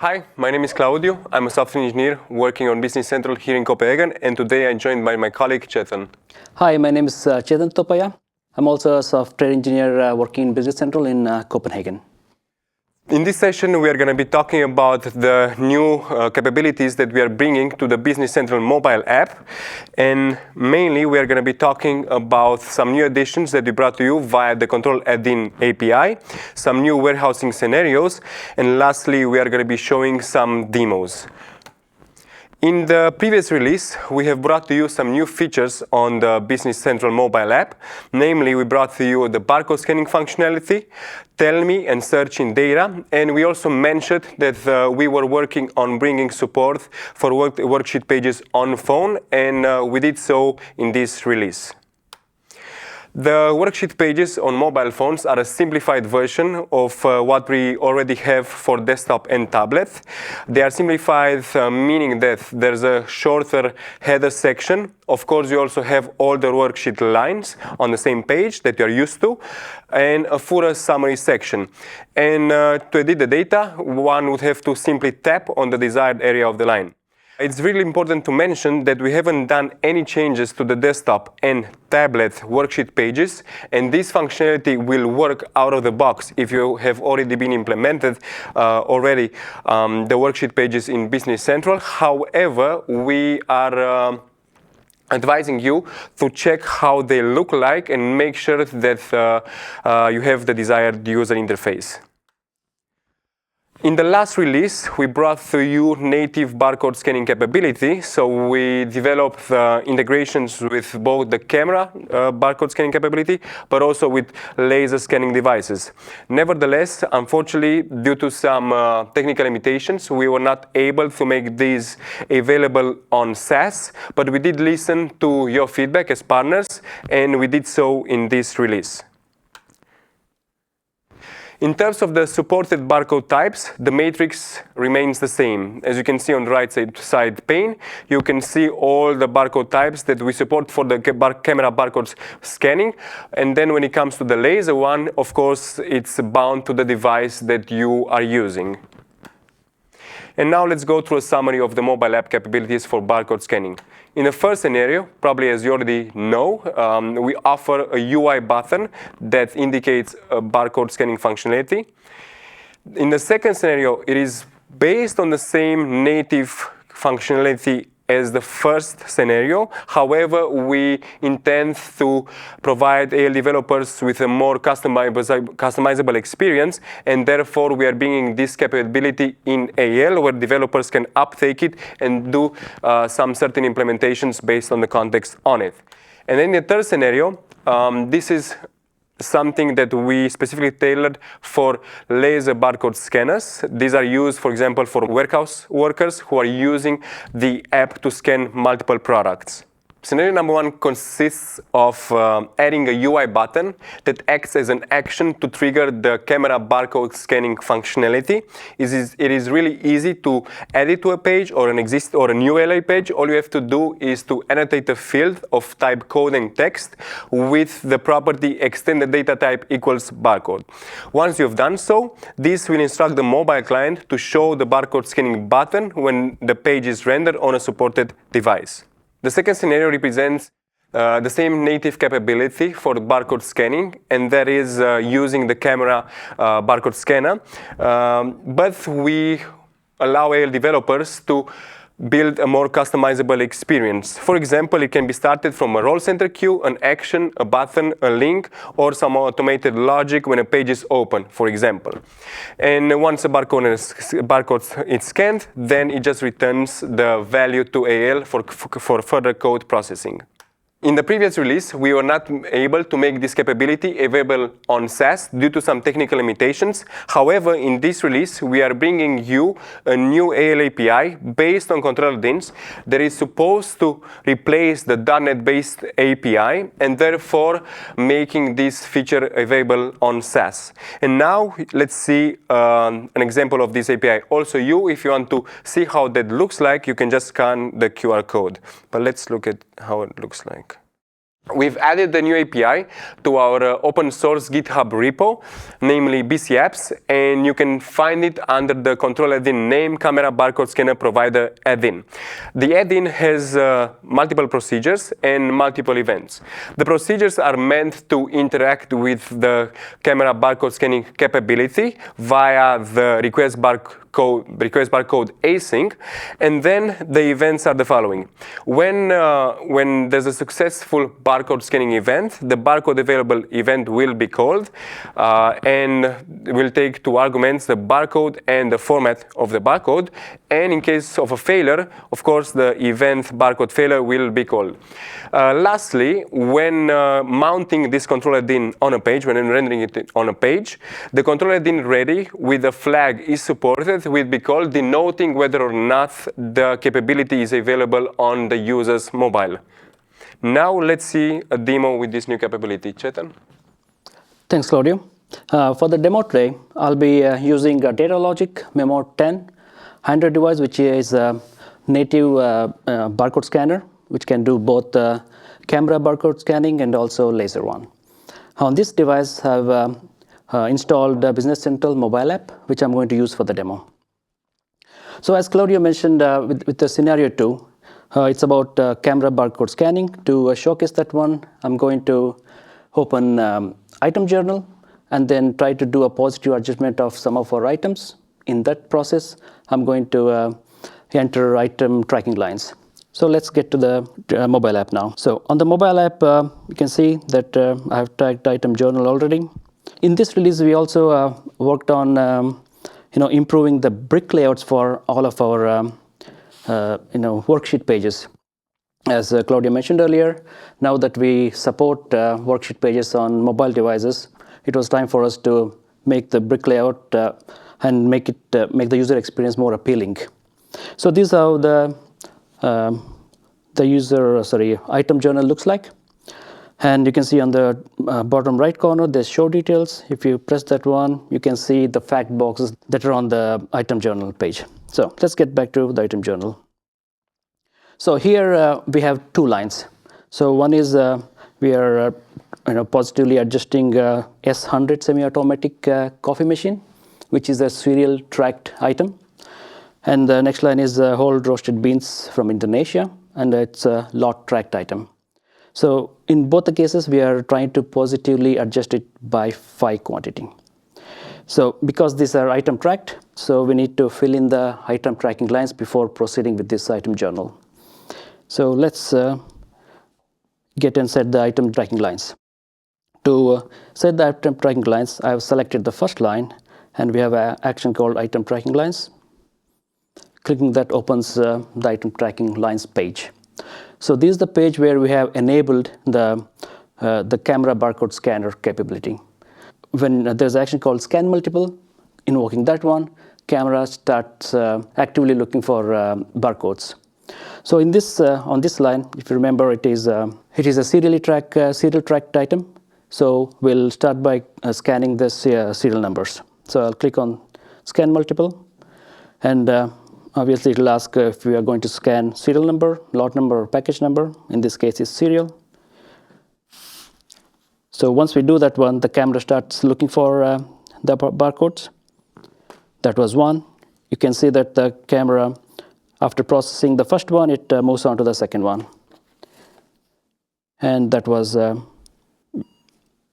Hi, my name is Claudio. I'm a software engineer working on Business Central here in Copenhagen, and today I'm joined by my colleague Chetan. Hi, my name is Chetan Topaya. I'm also a software engineer working in Business Central in Copenhagen. In this session, we are going to be talking about the new capabilities that we are bringing to the Business Central mobile app. And mainly, we are going to be talking about some new additions that we brought to you via the Control Add-in API, some new warehousing scenarios, and lastly, we are going to be showing some demos. In the previous release, we have brought to you some new features on the Business Central mobile app. Namely, we brought to you the barcode scanning functionality, tell me and search in data, and we also mentioned that we were working on bringing support for worksheet pages on phone, and we did so in this release. The worksheet pages on mobile phones are a simplified version of what we already have for desktop and tablet. They are simplified, meaning that there's a shorter header section. Of course, you also have all the worksheet lines on the same page that you're used to, and a fuller summary section. And to edit the data, one would have to simply tap on the desired area of the line. It's really important to mention that we haven't done any changes to the desktop and tablet worksheet pages, and this functionality will work out of the box if you have already been implemented the worksheet pages in Business Central. However, we are advising you to check how they look like and make sure that you have the desired user interface. In the last release, we brought to you native barcode scanning capability. So we developed integrations with both the camera barcode scanning capability, but also with laser scanning devices. Nevertheless, unfortunately, due to some technical limitations, we were not able to make these available on SaaS, but we did listen to your feedback as partners, and we did so in this release. In terms of the supported barcode types, the matrix remains the same. As you can see on the right side pane, you can see all the barcode types that we support for the camera barcodes scanning. And then when it comes to the laser one, of course, it's bound to the device that you are using. And now let's go through a summary of the mobile app capabilities for barcode scanning. In the first scenario, probably as you already know, we offer a UI button that indicates a barcode scanning functionality. In the second scenario, it is based on the same native functionality as the first scenario. However, we intend to provide AL developers with a more customizable experience, and therefore we are bringing this capability in AL where developers can uptake it and do some certain implementations based on the context on it. And then in the third scenario, this is something that we specifically tailored for laser barcode scanners. These are used, for example, for warehouse workers who are using the app to scan multiple products. Scenario number one consists of adding a UI button that acts as an action to trigger the camera barcode scanning functionality. It is really easy to add it to a page or a new LA page. All you have to do is to annotate a field of type code and text with the property extended data type equals barcode. Once you've done so, this will instruct the mobile client to show the barcode scanning button when the page is rendered on a supported device. The second scenario represents the same native capability for barcode scanning, and that is using the camera barcode scanner. But we allow AL developers to build a more customizable experience. For example, it can be started from a role center queue, an action, a button, a link, or some automated logic when a page is open, for example. And once a barcode is scanned, then it just returns the value to AL for further code processing. In the previous release, we were not able to make this capability available on SaaS due to some technical limitations. However, in this release, we are bringing you a new AL API based on Control Add-ins that is supposed to replace the .NET-based API and therefore making this feature available on SaaS. And now let's see an example of this API. Also, if you want to see how that looks like, you can just scan the QR code. But let's look at how it looks like. We've added the new API to our open source GitHub repo, namely BC Apps, and you can find it under the control add-in name Camera Barcode Scanner Provider add-in. The add-in has multiple procedures and multiple events. The procedures are meant to interact with the camera barcode scanning capability via the request barcode async, and then the events are the following. When there's a successful barcode scanning event, the barcode available event will be called and will take two arguments, the barcode and the format of the barcode. And in case of a failure, of course, the event barcode failure will be called. Lastly, when mounting this control add-in on a page, when rendering it on a page, the control add-in ready with a flag is supported will be called, denoting whether or not the capability is available on the user's mobile. Now let's see a demo with this new capability. Chetan? Thanks, Claudio. For the demo today, I'll be using a Data Logic Memo 10 Android device, which is a native barcode scanner, which can do both camera barcode scanning and also laser one. On this device, I've installed the Business Central mobile app, which I'm going to use for the demo. So as Claudio mentioned with the scenario 2, it's about camera barcode scanning. To showcase that one, I'm going to open item journal and then try to do a positive adjustment of some of our items. In that process, I'm going to enter item tracking lines. So let's get to the mobile app now. So on the mobile app, you can see that I have tagged item journal already. In this release, we also worked on improving the brick layouts for all of our worksheet pages. As Claudia mentioned earlier, now that we support worksheet pages on mobile devices, it was time for us to make the brick layout and make the user experience more appealing. So this is how the item journal looks like. And you can see on the bottom right corner, there's show details. If you press that one, you can see the fact boxes that are on the item journal page. So let's get back to the item journal. So here we have two lines. So one is we are positively adjusting S100 semi-automatic coffee machine, which is a serial tracked item. And the next line is whole roasted beans from Indonesia, and it's a lot tracked item. So in both the cases, we are trying to positively adjust it by 5 quantity. So because these are item tracked, so we need to fill in the item tracking lines before proceeding with this item journal. So let's get and set the item tracking lines. To set the item tracking lines, I have selected the first line, and we have an action called item tracking lines. Clicking that opens the item tracking lines page. So this is the page where we have enabled the camera barcode scanner capability. When there's an action called scan multiple, invoking that one, camera starts actively looking for barcodes. So in this on this line, if you remember, it is a serial tracked item. So we'll start by scanning the serial numbers. So I'll click on scan multiple, and obviously it will ask if we are going to scan serial number, lot number, or package number. In this case, it's serial. So once we do that one, the camera starts looking for the barcodes. That was one. You can see that the camera, after processing the first one, it moves on to the second one. And that was,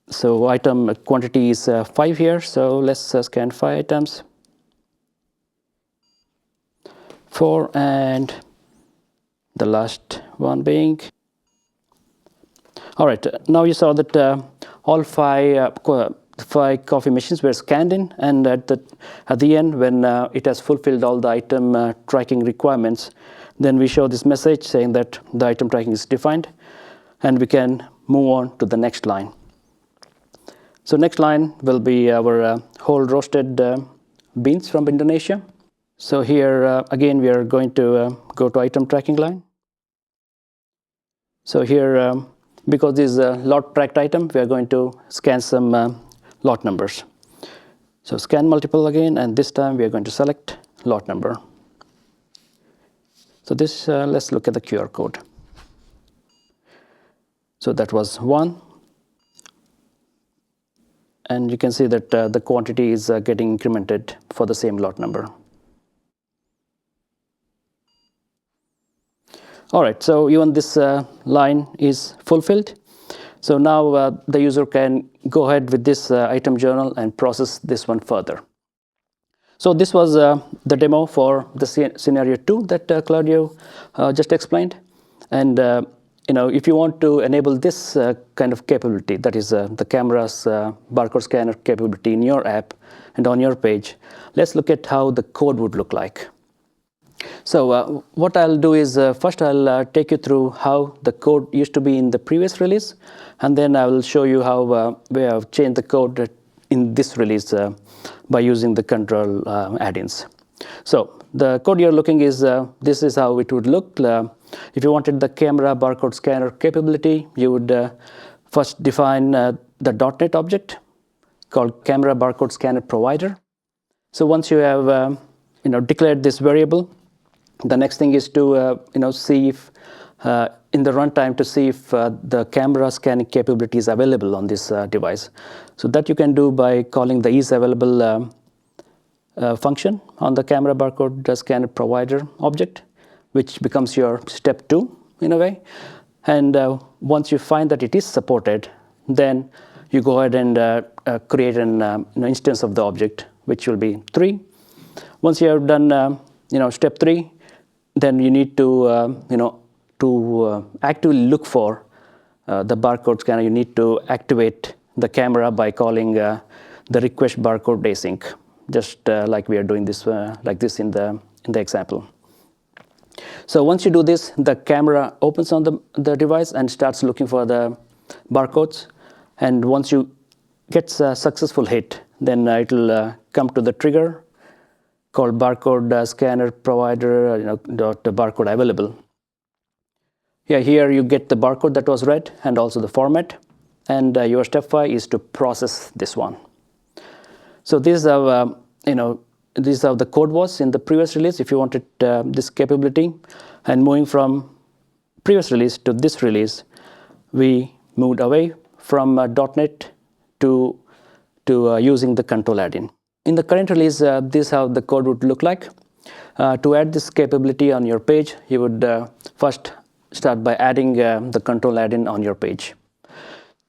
so item quantity is 5 here. So let's scan 5 items. 4, and the last one being. All right, now you saw that all 5 coffee machines were scanned in, and at the end, when it has fulfilled all the item tracking requirements, then we show this message saying that the item tracking is defined, and we can move on to the next line. So next line will be our whole roasted beans from Indonesia. So here, again, we are going to go to item tracking line. So here, because this is a lot tracked item, we are going to scan some lot numbers. So scan multiple again, and this time we are going to select lot number. So this, let's look at the QR code. So that was 1. And you can see that the quantity is getting incremented for the same lot number. All right, so even this line is fulfilled. So now the user can go ahead with this item journal and process this one further. So this was the demo for the scenario 2 that Claudio just explained. And if you want to enable this kind of capability, that is the camera's barcode scanner capability in your app and on your page, let's look at how the code would look like. So what I'll do is first I'll take you through how the code used to be in the previous release, and then I will show you how we have changed the code in this release by using the control add-ins. So the code you're looking is, this is how it would look. If you wanted the camera barcode scanner capability, you would first define the .NET object called camera barcode scanner provider. So once you have declared this variable, the next thing is to see if in the runtime to see if the camera scanning capability is available on this device. So that you can do by calling the isAvailable function on the camera barcode scanner provider object, which becomes your step 2 in a way. And once you find that it is supported, then you go ahead and create an instance of the object, which will be 3. Once you have done step 3, then you need to actively look for the barcode scanner. You need to activate the camera by calling the request barcode async, just like we are doing this like this in the example. So once you do this, the camera opens on the device and starts looking for the barcodes. And once you get a successful hit, then it will come to the trigger called barcode scanner provider barcode available. Yeah, here you get the barcode that was read and also the format. And your step 5 is to process this one. So this is how this is how the code was in the previous release. If you wanted this capability, and moving from previous release to this release, we moved away from .NET to using the control add-in. In the current release, this is how the code would look like. To add this capability on your page, you would first start by adding the control add-in on your page.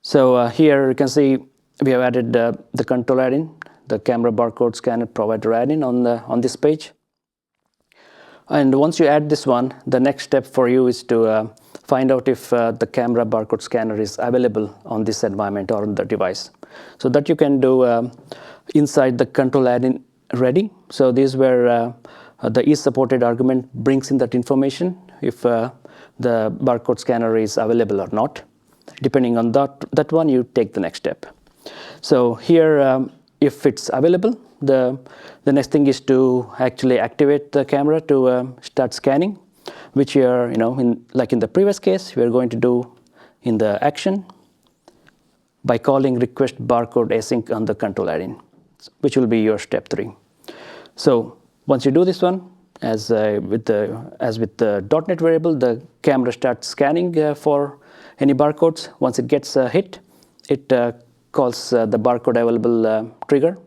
So here you can see we have added the control add-in, the camera barcode scanner provider add-in on this page. And once you add this one, the next step for you is to find out if the camera barcode scanner is available on this environment or on the device. So that you can do inside the control add-in ready. So this is where the isSupported argument brings in that information if the barcode scanner is available or not. Depending on that one, you take the next step. So here, if it's available, the next thing is to actually activate the camera to start scanning, which you are, like in the previous case, we are going to do in the action by calling request barcode async on the control add-in, which will be your step 3. So once you do this one, as with the .NET variable, the camera starts scanning for any barcodes. Once it gets a hit, it calls the barcode available trigger,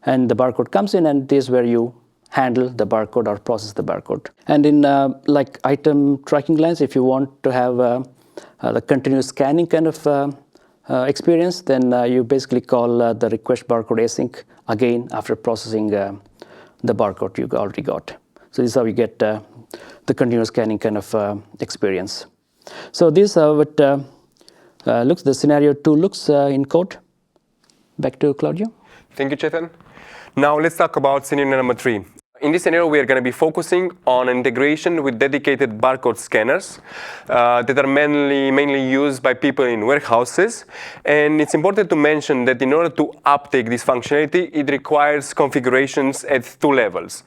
and the barcode comes in, and this is where you handle the barcode or process the barcode. And in like item tracking lines, if you want to have the continuous scanning kind of experience, then you basically call the request barcode async again after processing the barcode you already got. So this is how you get the continuous scanning kind of experience. So this is how it looks. The scenario 2 looks in code. Back to Claudio. Thank you, Chetan. Now let's talk about scenario number 3. In this scenario, we are going to be focusing on integration with dedicated barcode scanners that are mainly used by people in warehouses. And it's important to mention that in order to uptake this functionality, it requires configurations at 2 levels.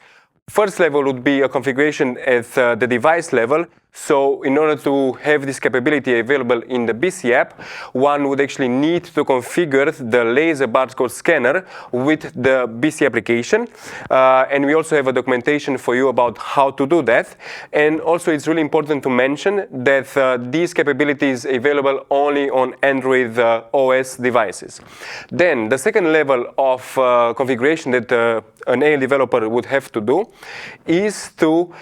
First level would be a configuration at the device level. So in order to have this capability available in the BC app, one would actually need to configure the laser barcode scanner with the BC application. And we also have a documentation for you about how to do that. And also it's really important to mention that these capabilities are available only on Android OS devices. Then the second level of configuration that an AL developer would have to do is to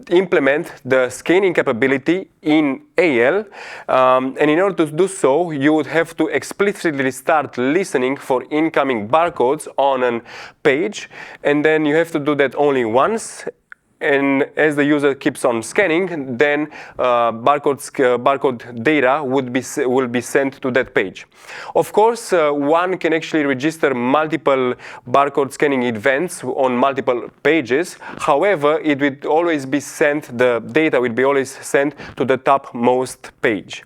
implement the scanning capability in AL. And in order to do so, you would have to explicitly start listening for incoming barcodes on a page. And then you have to do that only once. And as the user keeps on scanning, then barcode data will be sent to that page. Of course, one can actually register multiple barcode scanning events on multiple pages. However, it will always be sent, the data will be always sent to the topmost page.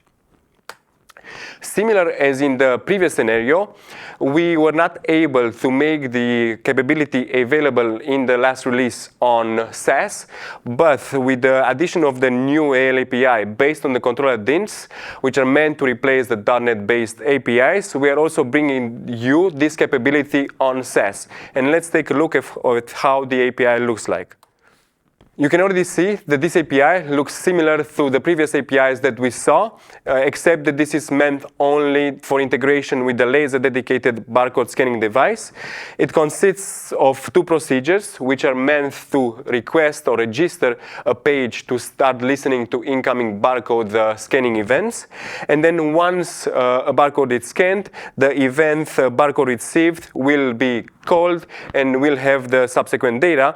Similar as in the previous scenario, we were not able to make the capability available in the last release on SaaS, but with the addition of the new AL API based on the controller DINs, which are meant to replace the .NET-based APIs, we are also bringing you this capability on SaaS. And let's take a look at how the API looks like. You can already see that this API looks similar to the previous APIs that we saw, except that this is meant only for integration with the laser dedicated barcode scanning device. It consists of two procedures, which are meant to request or register a page to start listening to incoming barcode scanning events. And then once a barcode is scanned, the event barcode received will be called and will have the subsequent data,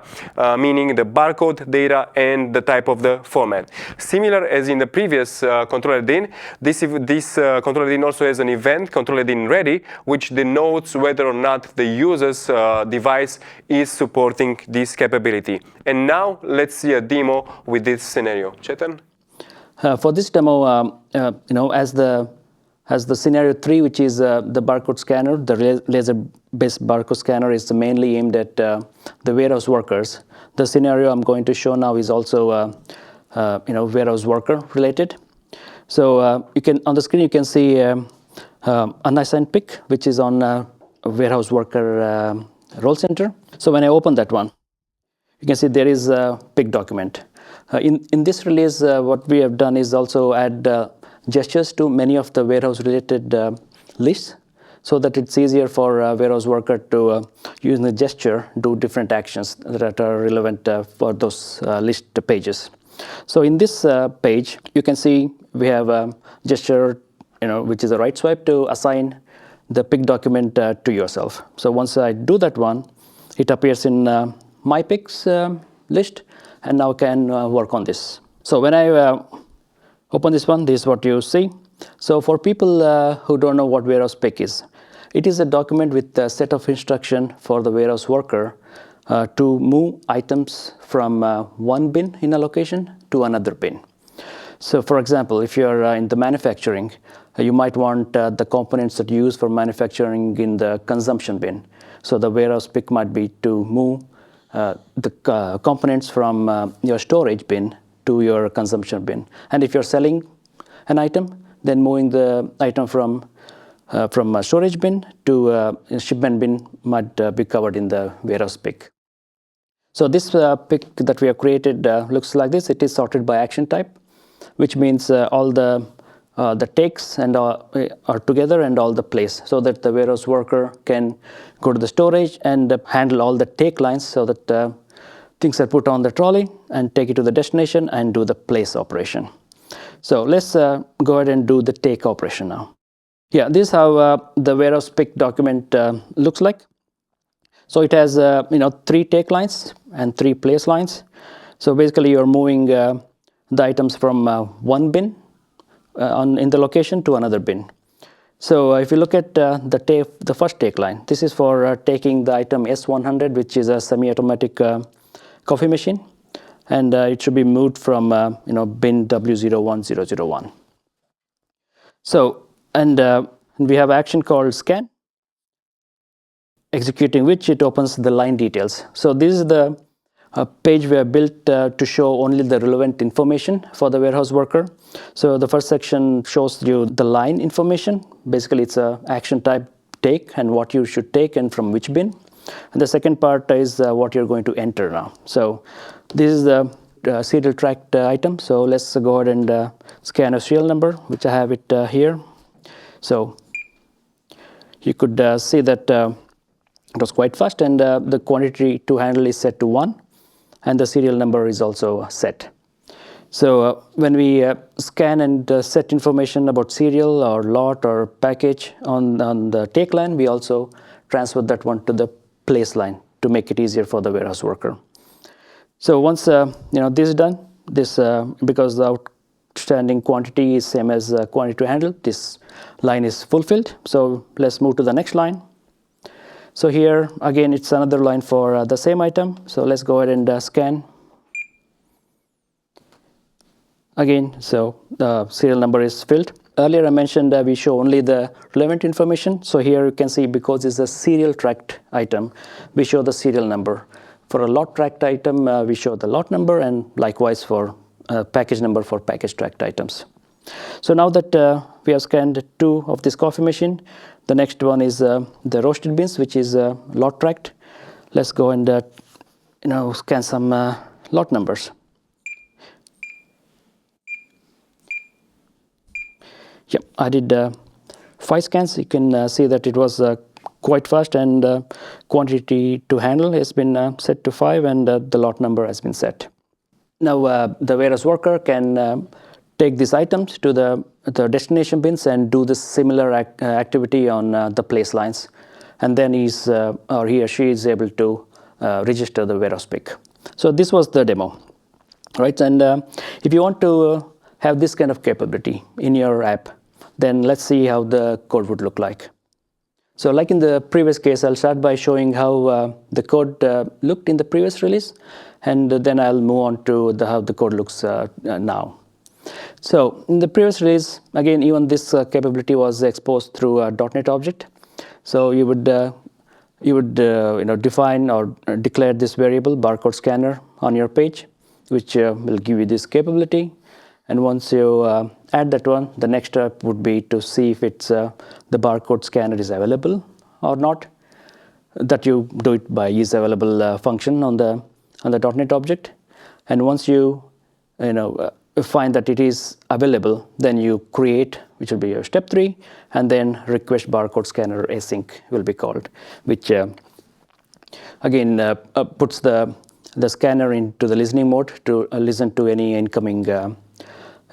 meaning the barcode data and the type of the format. Similar as in the previous controller DIN, this controller DIN also has an event, controller DIN ready, which denotes whether or not the user's device is supporting this capability. And now let's see a demo with this scenario. Chetan? For this demo, as the scenario 3, which is the barcode scanner, the laser-based barcode scanner is mainly aimed at the warehouse workers. The scenario I'm going to show now is also warehouse worker related. So you can on the screen you can see unassigned pick, which is on a warehouse worker role center. So when I open that one, you can see there is a pick document. In this release, what we have done is also add gestures to many of the warehouse-related lists, so that it's easier for a warehouse worker to, using the gesture, do different actions that are relevant for those list pages. So in this page, you can see we have a gesture, which is a right swipe to assign the pick document to yourself. So once I do that one, it appears in my picks list, and now I can work on this. So when I open this one, this is what you see. So for people who don't know what warehouse pick is, it is a document with a set of instruction for the warehouse worker to move items from one bin in a location to another bin. So for example, if you're in the manufacturing, you might want the components that you use for manufacturing in the consumption bin. So the warehouse pick might be to move the components from your storage bin to your consumption bin. And if you're selling an item, then moving the item from a storage bin to a shipment bin might be covered in the warehouse pick. So this pick that we have created looks like this. It is sorted by action type, which means all the takes and are together and all the place, so that the warehouse worker can go to the storage and handle all the take lines, so that things are put on the trolley and take it to the destination and do the place operation. So let's go ahead and do the take operation now. Yeah, this is how the warehouse pick document looks like. So it has 3 take lines and 3 place lines. So basically you're moving the items from one bin in the location to another bin. So if you look at the first take line, this is for taking the item S100, which is a semi-automatic coffee machine, and it should be moved from bin W01001. So we have action called scan, executing which it opens the line details. So this is the page were built to show only the relevant information for the warehouse worker. So the first section shows you the line information. Basically, it's a action type take and what you should take and from which bin. And the second part is what you're going to enter now. So this is the serial tracked item. So let's go ahead and scan a serial number, which I have it here. So you could see that it was quite fast, and the quantity to handle is set to 1, and the serial number is also set. So when we scan and set information about serial or lot or package on the take line, we also transfer that one to the place line to make it easier for the warehouse worker. So once this is done, this because the outstanding quantity is same as quantity to handle, this line is fulfilled. So let's move to the next line. So here again, it's another line for the same item. So let's go ahead and scan. Again, so the serial number is filled. Earlier I mentioned we show only the relevant information. So here you can see, because it's a serial tracked item, we show the serial number. For a lot tracked item, we show the lot number, and likewise for package number for package tracked items. So now that we have scanned 2 of this coffee machine, the next one is the roasted beans, which is lot tracked. Let's go and scan some lot numbers. Yep, I did 5 scans. You can see that it was quite fast, and quantity to handle has been set to 5, and the lot number has been set. Now the warehouse worker can take these items to the destination bins and do this similar activity on the place lines, and then he or she is able to register the warehouse pick. So this was the demo, right? And if you want to have this kind of capability in your app, then let's see how the code would look like. So like in the previous case, I'll start by showing how the code looked in the previous release, and then I'll move on to how the code looks now. So in the previous release, again, even this capability was exposed through a .NET object. So you would define or declare this variable barcode scanner on your page, which will give you this capability. And once you add that one, the next step would be to see if it's the barcode scanner is available or not. That you do it by isAvailable function on the .NET object. And once you find that it is available, then you create, which will be your step 3, and then request barcode scanner async will be called, which again puts the scanner into the listening mode to listen to any incoming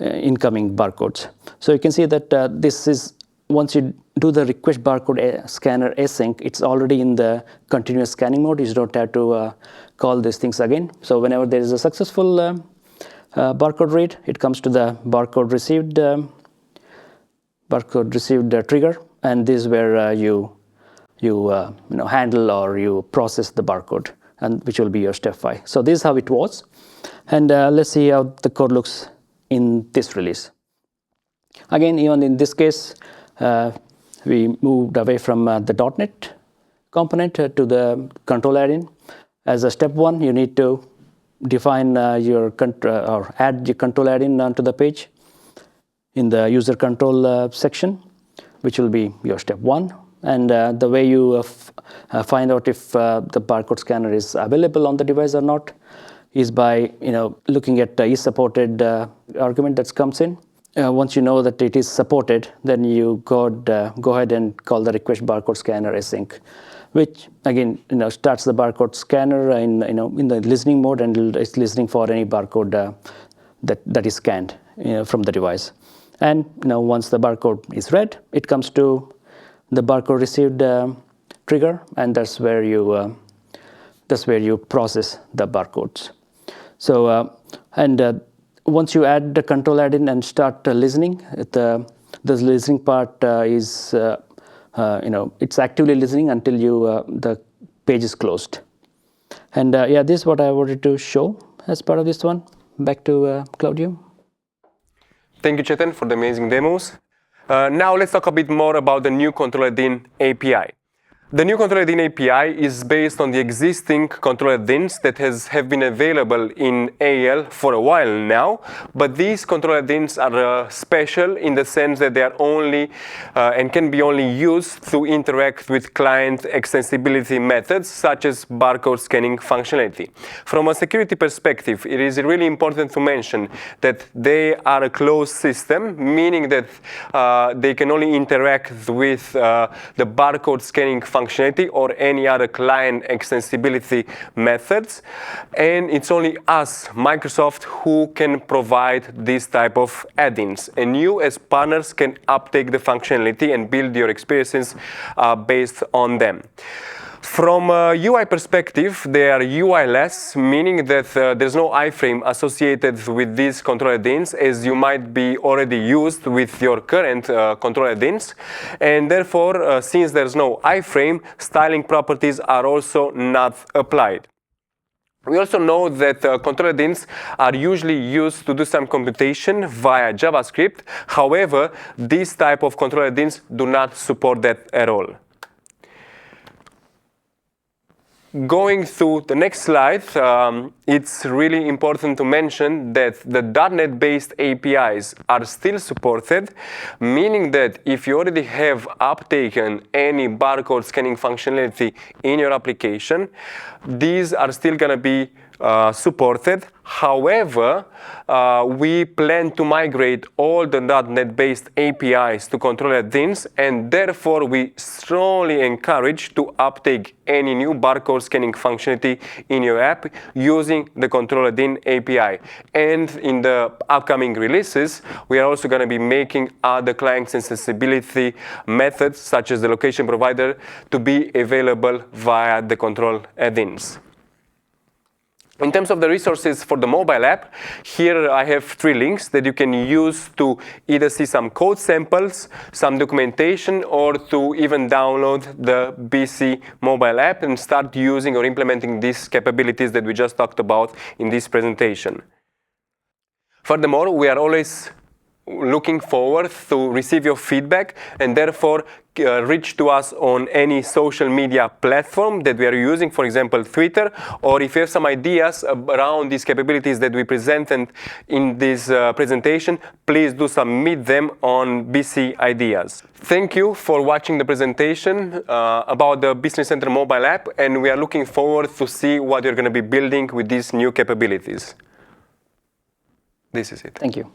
barcodes. So you can see that this is, once you do the request barcode scanner async, it's already in the continuous scanning mode. You don't have to call these things again. So whenever there is a successful barcode read, it comes to the barcode received trigger, and this is where you handle or you process the barcode, and which will be your step 5. So this is how it was, and let's see how the code looks in this release. Again, even in this case, we moved away from the .NET component to the control add-in. As a step 1, you need to define or add your control add-in onto the page in the user control section, which will be your step 1. And the way you find out if the barcode scanner is available on the device or not is by looking at the is supported argument that comes in. Once you know that it is supported, then you go ahead and call the request barcode scanner async, which again starts the barcode scanner in the listening mode, and it's listening for any barcode that is scanned from the device. And once the barcode is read, it comes to the barcode received trigger, and that's where you process the barcodes. So once you add the control add-in and start listening, the listening part is it's actively listening until the page is closed. And yeah, this is what I wanted to show as part of this one. Back to Claudio. Thank you, Chetan, for the amazing demos. Now let's talk a bit more about the new control add-in API. The new control-add-in API is based on the existing control-add-ins that have been available in AL for a while now, but these control-add-ins are special in the sense that they are only and can be only used to interact with client extensibility methods such as barcode scanning functionality. From a security perspective, it is really important to mention that they are a closed system, meaning that they can only interact with the barcode scanning functionality or any other client extensibility methods, and it's only us, Microsoft, who can provide this type of add-ins, and you as partners can uptake the functionality and build your experiences based on them. From a UI perspective, they are UI-less, meaning that there's no iframe associated with these control add-ins, as you might be already used with your current control add-ins. And therefore, since there's no iframe, styling properties are also not applied. We also know that control add-ins are usually used to do some computation via JavaScript. However, this type of control add-ins do not support that at all. Going to the next slide, it's really important to mention that the .NET-based APIs are still supported, meaning that if you already have uptaken any barcode scanning functionality in your application, these are still going to be supported. However, we plan to migrate all the .NET-based APIs to control add-ins, and therefore we strongly encourage to uptake any new barcode scanning functionality in your app using the control add-in API. And in the upcoming releases, we are also going to be making other client accessibility methods, such as the location provider, to be available via the control add-ins. In terms of the resources for the mobile app, here I have 3 links that you can use to either see some code samples, some documentation, or to even download the BC mobile app and start using or implementing these capabilities that we just talked about in this presentation. Furthermore, we are always looking forward to receive your feedback, and therefore reach to us on any social media platform that we are using, for example, Twitter, or if you have some ideas around these capabilities that we presented in this presentation, please do submit them on BC Ideas. Thank you for watching the presentation about the Business Center mobile app, and we are looking forward to see what you're going to be building with these new capabilities. This is it. Thank you.